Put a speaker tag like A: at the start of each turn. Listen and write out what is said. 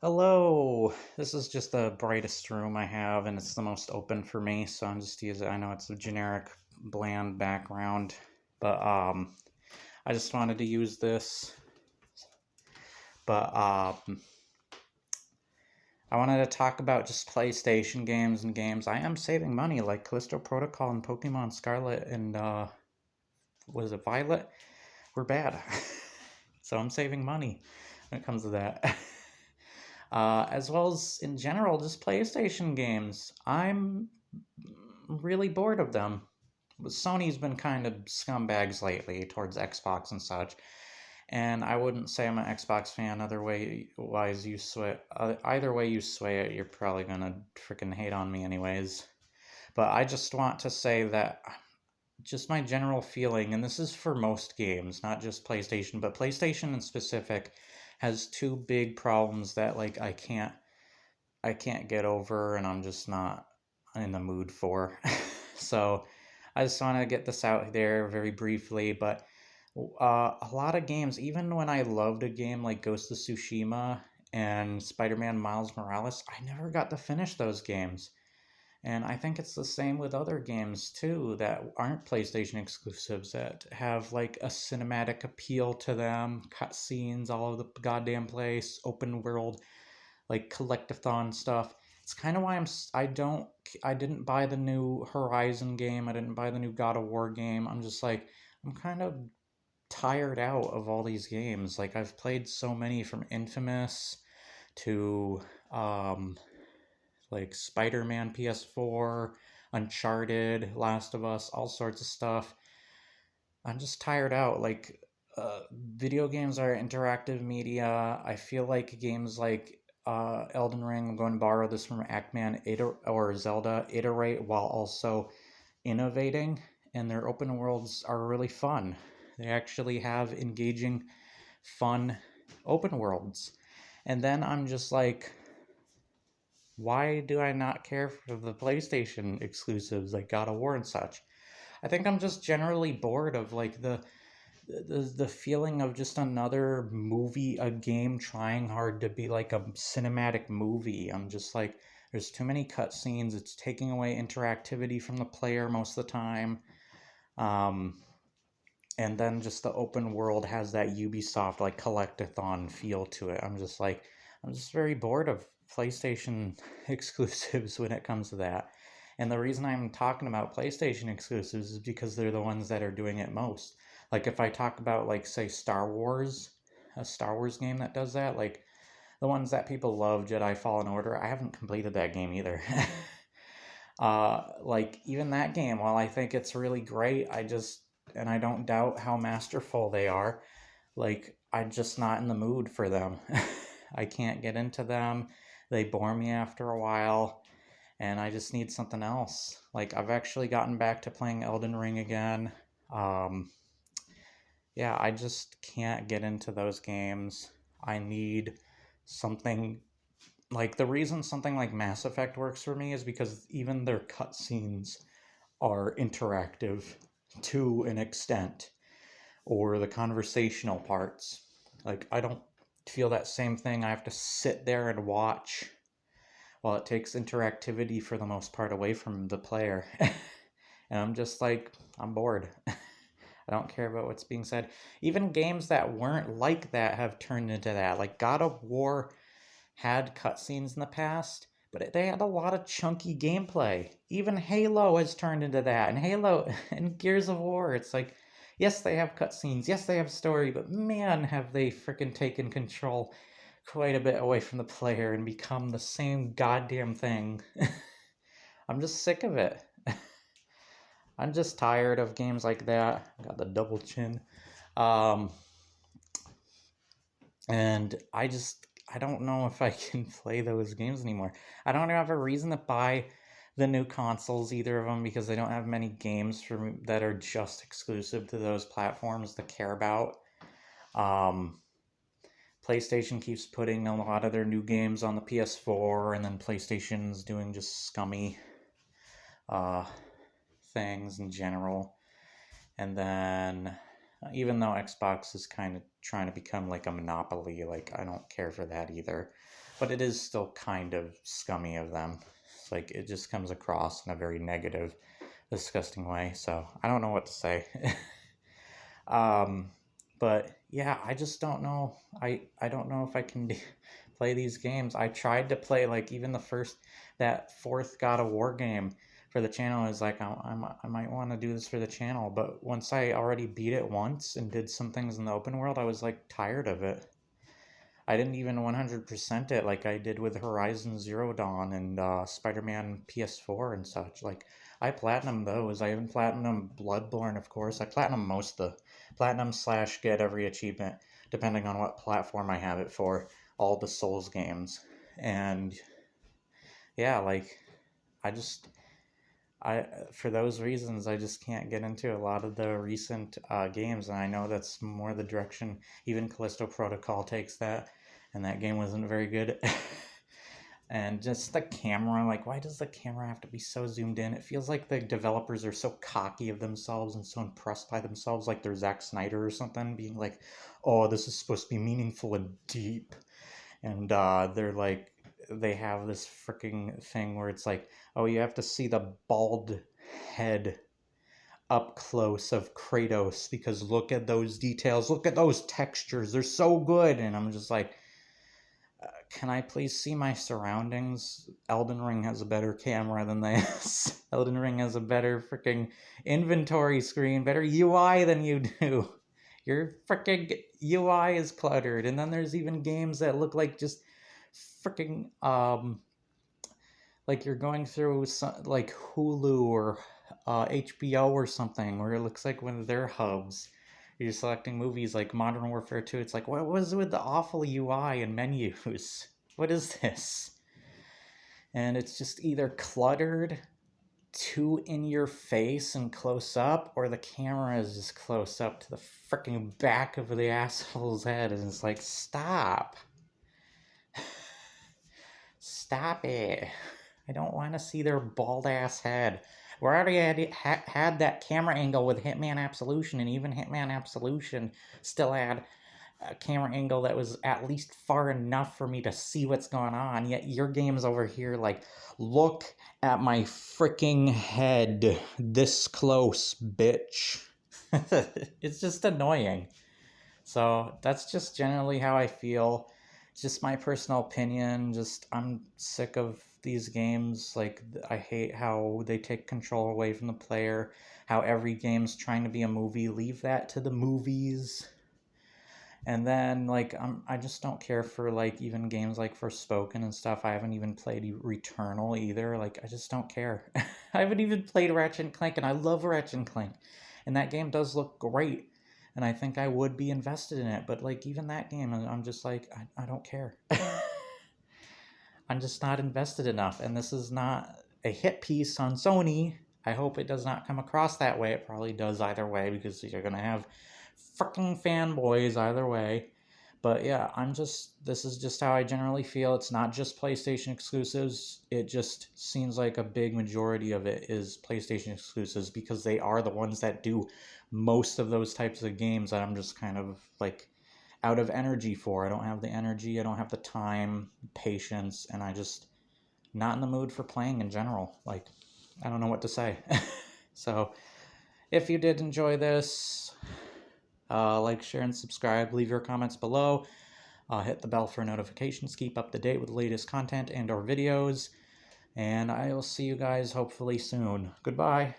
A: Hello. This is just the brightest room I have, and it's the most open for me, so I'm just using. I know it's a generic, bland background, but I just wanted to use this. But I wanted to talk about just PlayStation games and games. I am saving money, like Callisto Protocol and Pokemon Scarlet and was it Violet? Were bad, so I'm saving money when it comes to that. As well as in general, just PlayStation games. I'm really bored of them. Sony's been kind of scumbags lately towards Xbox and such, and I wouldn't say I'm an Xbox fan. Either way you sway it, you're probably gonna freaking hate on me anyways. But I just want to say that just my general feeling, and this is for most games, not just PlayStation, but PlayStation in specific, has two big problems that like I can't get over, and I'm just not in the mood for. So I just want to get this out there very briefly. But a lot of games, even when I loved a game like Ghost of Tsushima and Spider-Man Miles Morales, I never got to finish those games. And I think it's the same with other games too that aren't PlayStation exclusives that have like a cinematic appeal to them, cutscenes all over the goddamn place, open world, like collectathon stuff. It's kind of why I didn't buy the new Horizon game. I didn't buy the new God of War game. I'm just like I'm kind of tired out of all these games. Like I've played so many from Infamous to um like Spider-Man PS4, Uncharted, Last of Us, all sorts of stuff. I'm just tired out. Like, video games are interactive media. I feel like games like Elden Ring, I'm going to borrow this from Ackman, or Zelda, iterate while also innovating, and their open worlds are really fun. They actually have engaging, fun open worlds. And then I'm just like, why do I not care for the PlayStation exclusives like God of War and such? I think I'm just generally bored of like the feeling of just another movie, a game trying hard to be like a cinematic movie. I'm just like, there's too many cutscenes. It's taking away interactivity from the player most of the time. Um, and then just the open world has that Ubisoft like collectathon feel to it. I'm just very bored of PlayStation exclusives when it comes to that. And the reason I'm talking about PlayStation exclusives is because they're the ones that are doing it most. Like if I talk about like say Star Wars, a Star Wars game that does that, like the ones that people love, Jedi Fallen Order, I haven't completed that game either. Like even that game, while I think it's really great, and I don't doubt how masterful they are, like I'm just not in the mood for them. I can't get into them. They bore me after a while, and I just need something else. Like I've actually gotten back to playing Elden Ring again. Um, yeah, I just can't get into those games. I need something like the reason something like Mass Effect works for me is because even their cutscenes are interactive to an extent, or the conversational parts. Like, I don't feel that same thing. I have to sit there and watch while it takes interactivity for the most part away from the player. And I'm just like, I'm bored. I don't care about what's being said. Even games that weren't like that have turned into that. Like God of War had cutscenes in the past, but they had a lot of chunky gameplay. Even Halo has turned into that. And Halo and Gears of War, it's like, yes, they have cutscenes, yes, they have story, but man, have they freaking taken control quite a bit away from the player and become the same goddamn thing. I'm just sick of it. I'm just tired of games like that. Got the double chin. Um, and I don't know if I can play those games anymore. I don't have a reason to buy the new consoles, either of them, because they don't have many games for me that are just exclusive to those platforms to care about. Um, PlayStation keeps putting a lot of their new games on the PS4, and then PlayStation's doing just scummy uh, things in general. And then Even though Xbox is kind of trying to become like a monopoly, like I don't care for that either. But it is still kind of scummy of them. It's like it just comes across in a very negative, disgusting way. So I don't know what to say. um, but yeah, I just don't know. I don't know if I can play these games. I tried to play like even the first that fourth God of War game for the channel. I was like I might want to do this for the channel, but once I already beat it once and did some things in the open world, I was like tired of it. I didn't even 100% it like I did with Horizon Zero Dawn and Spider-Man PS4 and such. Like, I platinum those. I even platinum Bloodborne, of course. I platinum most of the platinum slash get every achievement, depending on what platform I have it for, all the Souls games. And yeah, like, I just, I for those reasons, I just can't get into a lot of the recent games, and I know that's more the direction even Callisto Protocol takes that, and that game wasn't very good. And just the camera, like, why does the camera have to be so zoomed in? It feels like the developers are so cocky of themselves and so impressed by themselves, like they're Zack Snyder or something, being like, oh, this is supposed to be meaningful and deep. And they're like, they have this freaking thing where it's like, oh, you have to see the bald head up close of Kratos because look at those details, look at those textures, they're so good. And I'm just like, can I please see my surroundings? Elden Ring has a better camera than this. Elden Ring has a better freaking inventory screen, better UI than you do. Your freaking UI is cluttered, and then there's even games that look like just freaking like you're going through some, like Hulu or HBO or something, where it looks like one of their hubs. You're selecting movies like Modern Warfare 2. It's like, what was with the awful UI and menus? What is this? And it's just either cluttered, too in your face and close up, or the camera is just close up to the freaking back of the asshole's head. And it's like, stop. Stop it. I don't want to see their bald ass head. We already had that camera angle with Hitman Absolution, and even Hitman Absolution still had a camera angle that was at least far enough for me to see what's going on. Yet your game's over here like, look at my freaking head this close, bitch. It's just annoying. So that's just generally how I feel. It's just my personal opinion. Just I'm sick of these games. Like I hate how they take control away from the player. How every game's trying to be a movie. Leave that to the movies. And then like I just don't care for like even games like Forspoken and stuff. I haven't even played Returnal either. Like I just don't care. I haven't even played Ratchet and Clank, and I love Ratchet and Clank, and that game does look great, and I think I would be invested in it. But like even that game, I'm just like I don't care. I'm just not invested enough, and this is not a hit piece on Sony. I hope it does not come across that way. It probably does either way because you're gonna have freaking fanboys either way. But yeah, this is just how I generally feel. It's not just PlayStation exclusives. It just seems like a big majority of it is PlayStation exclusives because they are the ones that do most of those types of games that I'm just kind of like out of energy for. I don't have the energy, I don't have the time, patience, and I just not in the mood for playing in general. Like, I don't know what to say. So, if you did enjoy this, like, share, and subscribe. Leave your comments below. Hit the bell for notifications. Keep up to date with the latest content and or videos. And I will see you guys hopefully soon. Goodbye.